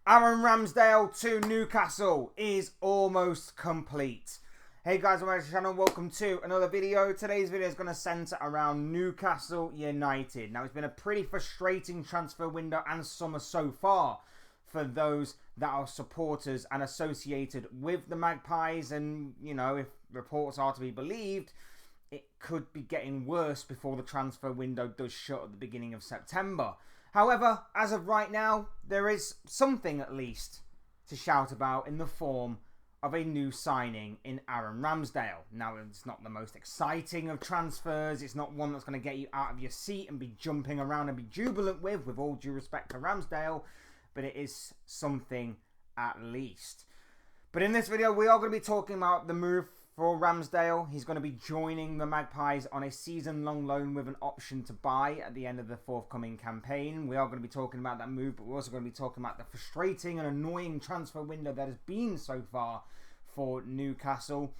Aaron Ramsdale to Newcastle is almost complete. Hey guys, welcome to the channel. Welcome to another video. Today's video is going to centre around Newcastle United. Now, it's been a pretty frustrating transfer window and summer so far for those that are supporters and associated with the Magpies. And, you know, if reports are to be believed, it could be getting worse before the transfer window does shut at the beginning of September. However, as of right now, there is something at least to shout about in the form of a new signing in Aaron Ramsdale. Now, it's not the most exciting of transfers. It's not one that's going to get you out of your seat and be jumping around and be jubilant with all due respect to Ramsdale. But it is something at least. But in this video, we are going to be talking about the move for Ramsdale. He's going to be joining the Magpies on a season-long loan with an option to buy at the end of the forthcoming campaign. We are going to be talking about that move, but we're also going to be talking about the frustrating and annoying transfer window that has been so far for Newcastle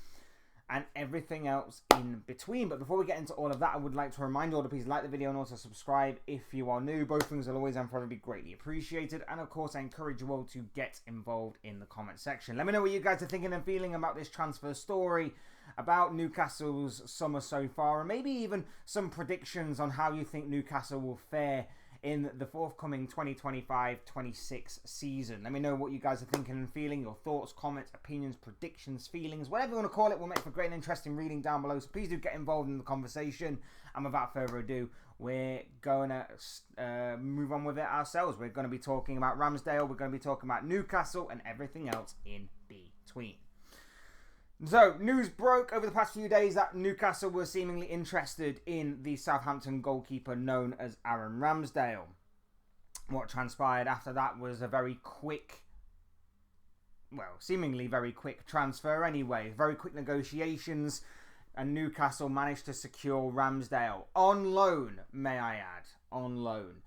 and everything else in between. But before we get into all of that, I would like to remind you all to please like the video and also subscribe if you are new. Both things will always and forever be greatly appreciated. And of course, I encourage you all to get involved in the comment section. Let me know what you guys are thinking and feeling about this transfer story, about Newcastle's summer so far, and maybe even some predictions on how you think Newcastle will fare in the forthcoming 2025-26 season. Let me know what you guys are thinking and feeling, your thoughts, comments, opinions, predictions, feelings, whatever you want to call it. Will make for great and interesting reading down below, so please do get involved in the conversation. And without further ado, we're going to move on with it ourselves. We're going to be talking about Ramsdale, we're going to be talking about Newcastle and everything else in between. So, news broke over the past few days that Newcastle were seemingly interested in the Southampton goalkeeper known as Aaron Ramsdale. What transpired after that was a very quick, well, seemingly very quick transfer anyway. Very quick negotiations, and Newcastle managed to secure Ramsdale on loan, may I add, on loan.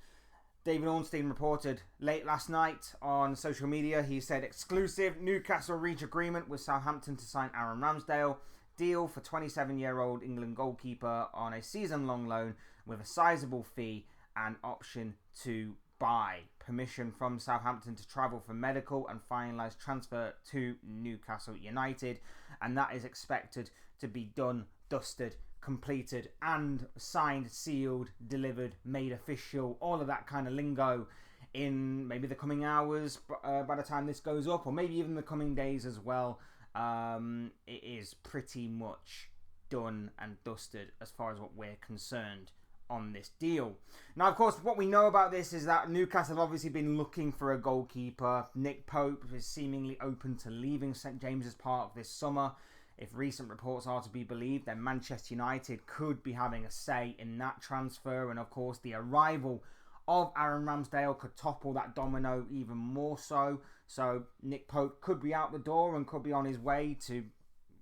David Ornstein reported late last night on social media. He said, exclusive, Newcastle reach agreement with Southampton to sign Aaron Ramsdale. Deal for 27-year-old England goalkeeper on a season-long loan with a sizable fee and option to buy. Permission from Southampton to travel for medical and finalised transfer to Newcastle United. And that is expected to be done, dusted, completed and signed, sealed, delivered, made official, all of that kind of lingo in maybe the coming hours by the time this goes up, or maybe even the coming days as well. It is pretty much done and dusted as far as what we're concerned on this deal. Now, of course, what we know about this is that Newcastle have obviously been looking for a goalkeeper. Nick Pope is seemingly open to leaving St James's Park this summer. If recent reports are to be believed, then Manchester United could be having a say in that transfer. And of course, the arrival of Aaron Ramsdale could topple that domino even more so. So Nick Pope could be out the door and could be on his way to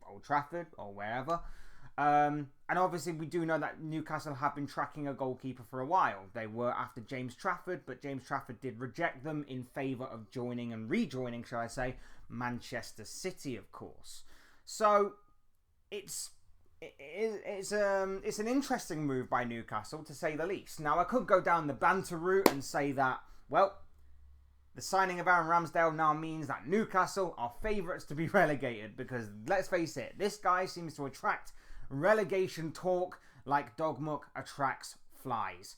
Old Trafford or wherever. And obviously, we do know that Newcastle have been tracking a goalkeeper for a while. They were after James Trafford, but James Trafford did reject them in favour of joining and rejoining, shall I say, Manchester City, of course. So it's an interesting move by Newcastle, to say the least. Now, I could go down the banter route and say that, well, the signing of Aaron Ramsdale now means that Newcastle are favourites to be relegated, because let's face it, this guy seems to attract relegation talk like dog muck attracts flies.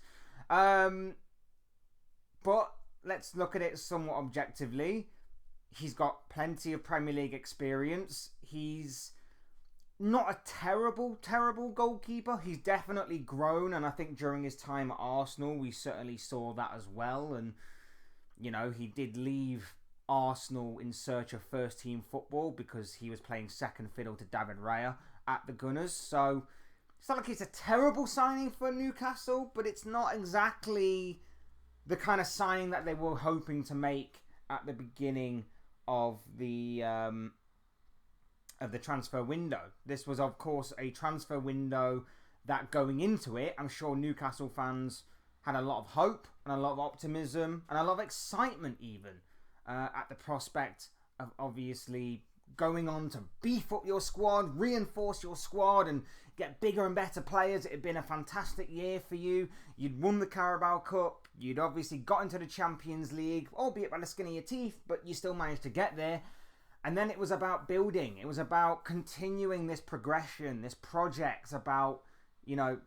But let's look at it somewhat objectively. He's got plenty of Premier League experience. He's not a terrible goalkeeper. He's definitely grown, and I think during his time at Arsenal, we certainly saw that as well. And, you know, he did leave Arsenal in search of first-team football because he was playing second fiddle to David Raya at the Gunners. So it's not like it's a terrible signing for Newcastle, but it's not exactly the kind of signing that they were hoping to make at the beginning of the transfer window. This was, of course, a transfer window that, going into it, I'm sure Newcastle fans had a lot of hope and a lot of optimism and a lot of excitement even at the prospect of obviously going on to beef up your squad, reinforce your squad and get bigger and better players. It had been a fantastic year for you. You'd won the Carabao Cup. You'd obviously got into the Champions League, albeit by the skin of your teeth, but you still managed to get there. And then it was about building. It was about continuing this progression, this project, about, you know,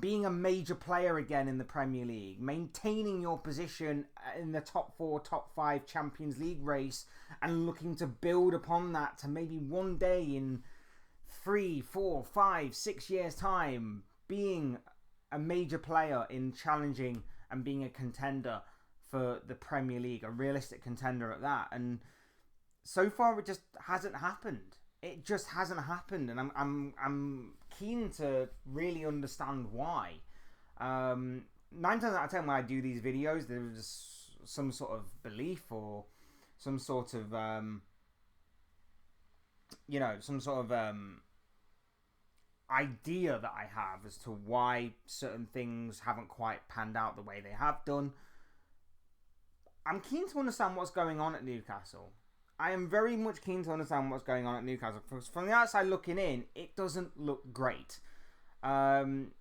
being a major player again in the Premier League, maintaining your position in the top 4, top 5 Champions League race, and looking to build upon that to maybe one day in 3, 4, 5, 6 years' time, being a major player in challenging and being a contender for the Premier League, a realistic contender at that. And so far, it just hasn't happened. It just hasn't happened, and I'm keen to really understand why. 9 times out of 10, when I do these videos, there's some sort of belief or some sort of idea that I have as to why certain things haven't quite panned out the way they have done. I'm keen to understand what's going on at Newcastle. I am very much keen to understand what's going on at Newcastle. From the outside looking in, it doesn't look great. I'm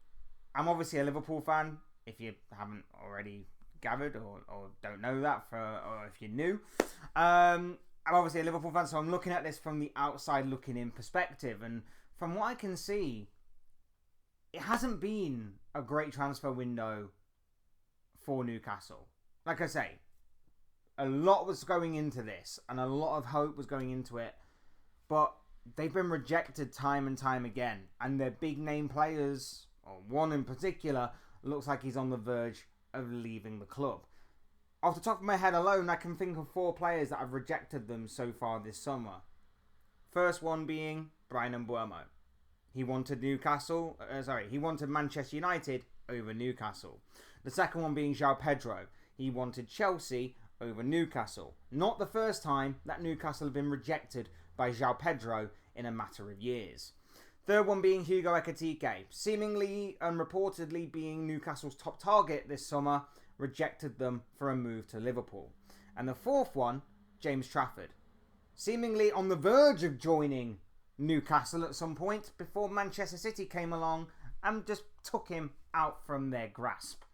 obviously a Liverpool fan, if you haven't already gathered or don't know that, or if you're new. I'm obviously a Liverpool fan, so I'm looking at this from the outside looking in perspective. And from what I can see, it hasn't been a great transfer window for Newcastle. Like I say, a lot was going into this, and a lot of hope was going into it, but they've been rejected time and time again. And their big name players, or one in particular, looks like he's on the verge of leaving the club. Off the top of my head alone, I can think of 4 players that have rejected them so far this summer. First one being Bryan Mbeumo. He wanted he wanted Manchester United over Newcastle. The second one being João Pedro. He wanted Chelsea over Newcastle. Not the first time that Newcastle have been rejected by João Pedro in a matter of years. Third one being Hugo Ekitike, seemingly and reportedly being Newcastle's top target this summer, rejected them for a move to Liverpool. And the fourth one, James Trafford, seemingly on the verge of joining Newcastle at some point before Manchester City came along and just took him out from their grasp.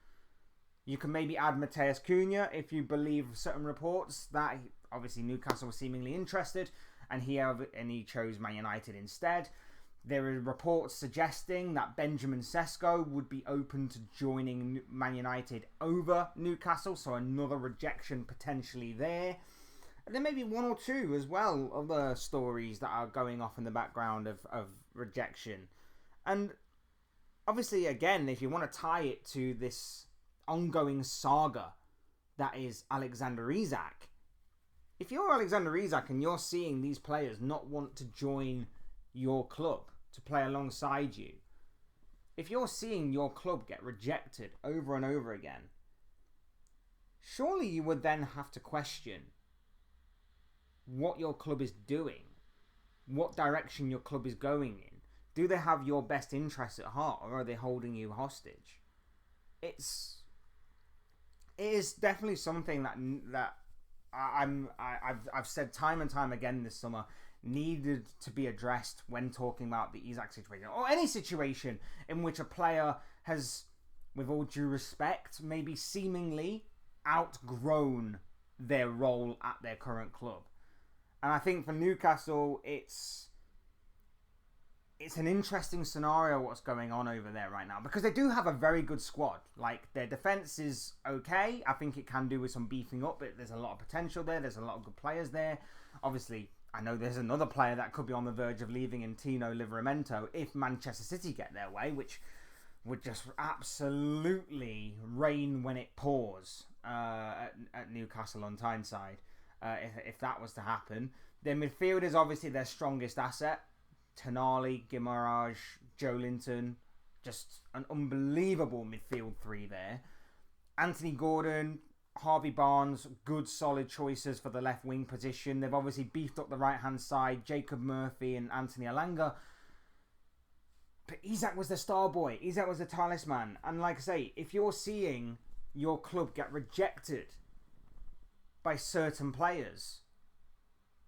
You can maybe add Mateus Cunha if you believe certain reports that obviously Newcastle was seemingly interested and he chose Man United instead. There are reports suggesting that Benjamin Sesko would be open to joining Man United over Newcastle, so another rejection potentially there. And there may be 1 or 2 as well, other stories that are going off in the background of rejection. And obviously, again, if you want to tie it to this ongoing saga that is Alexander Isak, if you're Alexander Isak and you're seeing these players not want to join your club to play alongside you, if you're seeing your club get rejected over and over again, surely you would then have to question what your club is doing, what direction your club is going in. Do they have your best interests at heart, or are they holding you hostage? It is definitely something that I've said time and time again this summer needed to be addressed when talking about the Isak situation, or any situation in which a player has, with all due respect, maybe seemingly outgrown their role at their current club. And I think for Newcastle, it's an interesting scenario what's going on over there right now, because they do have a very good squad. Like, their defence is okay. I think it can do with some beefing up, but there's a lot of potential there. There's a lot of good players there. Obviously, I know there's another player that could be on the verge of leaving in Tino Livramento if Manchester City get their way, which would just absolutely rain when it pours at Newcastle on Tyneside if that was to happen. Their midfield is obviously their strongest asset. Tonali, Guimarães, Joe Linton, just an unbelievable midfield 3 there. Anthony Gordon, Harvey Barnes, good solid choices for the left wing position. They've obviously beefed up the right hand side, Jacob Murphy and Anthony Elanga. But Isak was the star boy. Isak was the talisman. And like I say, if you're seeing your club get rejected by certain players,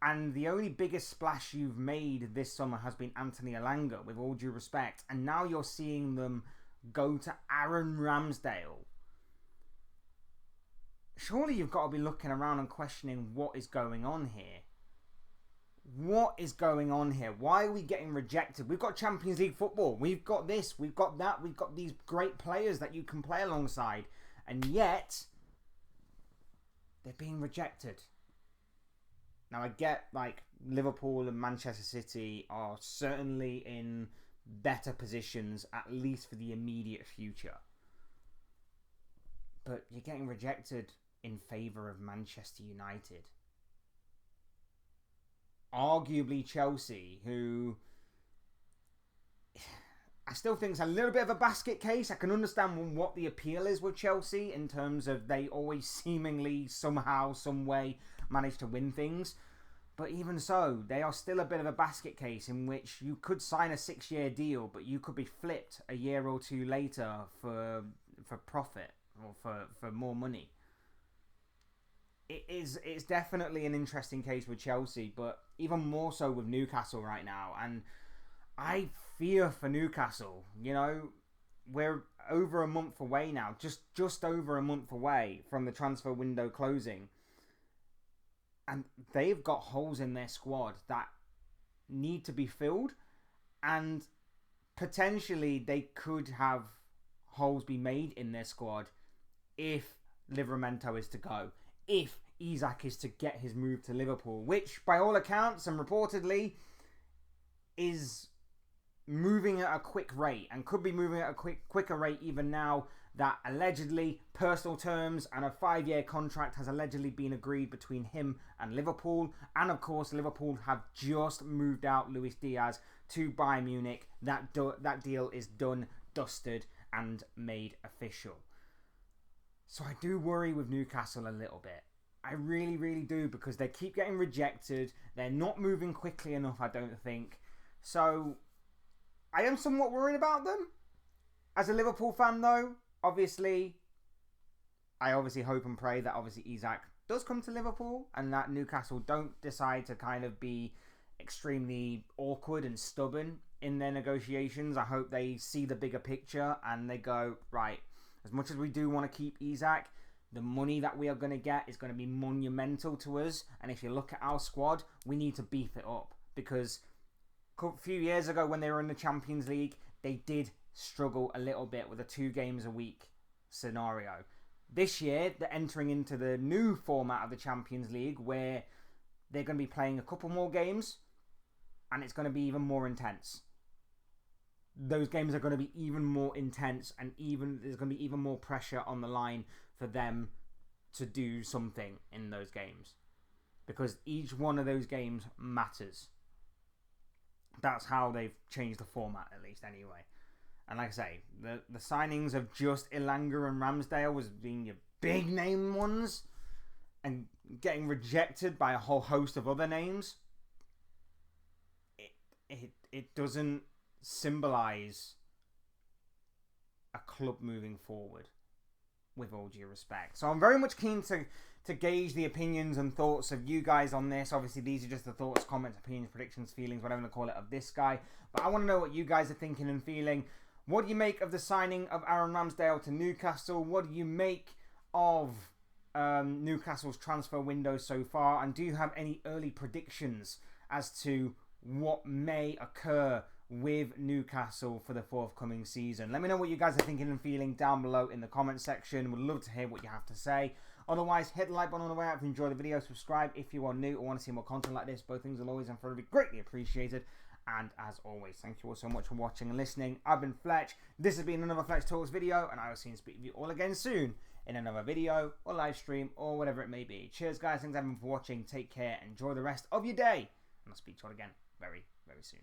and the only biggest splash you've made this summer has been Anthony Elanga, with all due respect, and now you're seeing them go to Aaron Ramsdale, surely you've got to be looking around and questioning what is going on here. What is going on here? Why are we getting rejected? We've got Champions League football. We've got this. We've got that. We've got these great players that you can play alongside. And yet, they're being rejected. Now, I get, like, Liverpool and Manchester City are certainly in better positions, at least for the immediate future. But you're getting rejected in favour of Manchester United. Arguably Chelsea, who I still think is a little bit of a basket case. I can understand what the appeal is with Chelsea in terms of they always seemingly, somehow, some way manage to win things. But even so, they are still a bit of a basket case in which you could sign a 6-year deal, but you could be flipped a year or two later for profit or for more money. It's definitely an interesting case with Chelsea, but even more so with Newcastle right now. And I fear for Newcastle. You know, we're over a month away now, just over a month away from the transfer window closing. And they've got holes in their squad that need to be filled. And potentially they could have holes be made in their squad if Livramento is to go. If Isak is to get his move to Liverpool, which by all accounts and reportedly is moving at a quick rate and could be moving at a quicker rate even now that allegedly personal terms and a 5-year contract has allegedly been agreed between him and Liverpool. And of course, Liverpool have just moved out Luis Diaz to Bayern Munich. That deal is done, dusted and made official. So I do worry with Newcastle a little bit. I really, really do, because they keep getting rejected. They're not moving quickly enough, I don't think. So I am somewhat worried about them. As a Liverpool fan, though, I hope and pray that Isak does come to Liverpool and that Newcastle don't decide to kind of be extremely awkward and stubborn in their negotiations. I hope they see the bigger picture and they go, right, as much as we do want to keep Isak, the money that we are going to get is going to be monumental to us. And if you look at our squad, we need to beef it up. Because a few years ago when they were in the Champions League, they did struggle a little bit with a 2 games a week scenario. This year, they're entering into the new format of the Champions League where they're going to be playing a couple more games and it's going to be even more intense. Those games are going to be even more intense and there's going to be even more pressure on the line for them to do something in those games. Because each one of those games matters. That's how they've changed the format, at least anyway. And like I say, the signings of just Elanga and Ramsdale was being your big name ones and getting rejected by a whole host of other names. It doesn't symbolize a club moving forward, with all due respect. So I'm very much keen to gauge the opinions and thoughts of you guys on this. Obviously, these are just the thoughts, comments, opinions, predictions, feelings, whatever you call it, of this guy. But I want to know what you guys are thinking and feeling. What do you make of the signing of Aaron Ramsdale to Newcastle? What do you make of Newcastle's transfer window so far? And do you have any early predictions as to what may occur with Newcastle for the forthcoming season? Let me know what you guys are thinking and feeling down below in the comment section. Would love to hear what you have to say. Otherwise, hit the like button on the way out if you enjoyed the video. Subscribe if you are new or want to see more content like this. Both things will always and forever be greatly appreciated. And as always, thank you all so much for watching and listening. I've been Fletch. This has been another Fletch Talks video, and I will see and speak with you all again soon in another video or live stream or whatever it may be. Cheers, guys. Thanks everyone for watching. Take care. Enjoy the rest of your day. And I'll speak to you all again very, very soon.